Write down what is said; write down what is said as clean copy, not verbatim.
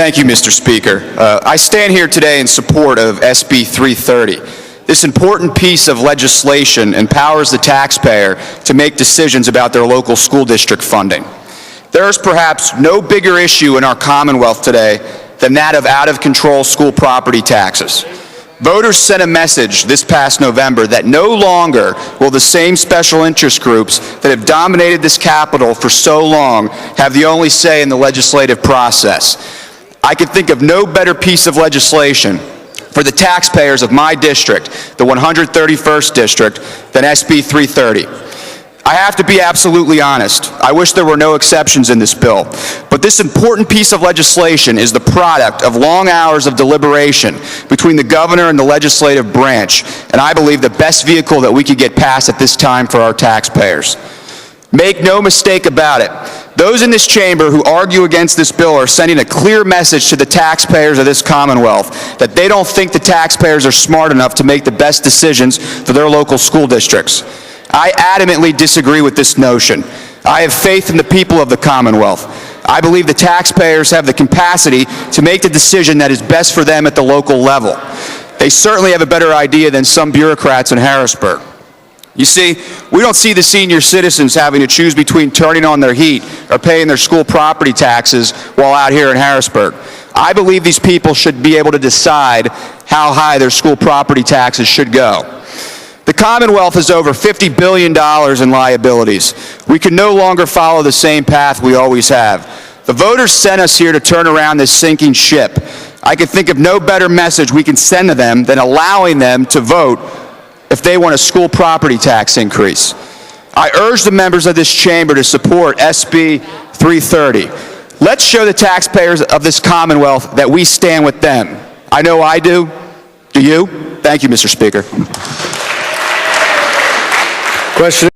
Thank you, Mr. Speaker. I stand here today in support of SB 330. This important piece of legislation empowers the taxpayer to make decisions about their local school district funding. There is perhaps no bigger issue in our Commonwealth today than that of out-of-control school property taxes. Voters sent a message this past November that no longer will the same special interest groups that have dominated this Capitol for so long have the only say in the legislative process. I can think of no better piece of legislation for the taxpayers of my district, the 131st District, than SB 330. I have to be absolutely honest. I wish there were no exceptions in this bill. But this important piece of legislation is the product of long hours of deliberation between the governor and the legislative branch, and I believe the best vehicle that we could get passed at this time for our taxpayers. Make no mistake about it. Those in this chamber who argue against this bill are sending a clear message to the taxpayers of this Commonwealth that they don't think the taxpayers are smart enough to make the best decisions for their local school districts. I adamantly disagree with this notion. I have faith in the people of the Commonwealth. I believe the taxpayers have the capacity to make the decision that is best for them at the local level. They certainly have a better idea than some bureaucrats in Harrisburg. You see, we don't see the senior citizens having to choose between turning on their heat or paying their school property taxes while out here in Harrisburg. I believe these people should be able to decide how high their school property taxes should go. The Commonwealth has over $50 billion in liabilities. We can no longer follow the same path we always have. The voters sent us here to turn around this sinking ship. I can think of no better message we can send to them than allowing them to vote if they want a school property tax increase. I urge the members of this chamber to support SB 330. Let's show the taxpayers of this Commonwealth that we stand with them. I know I do. Do you? Thank you, Mr. Speaker. Question.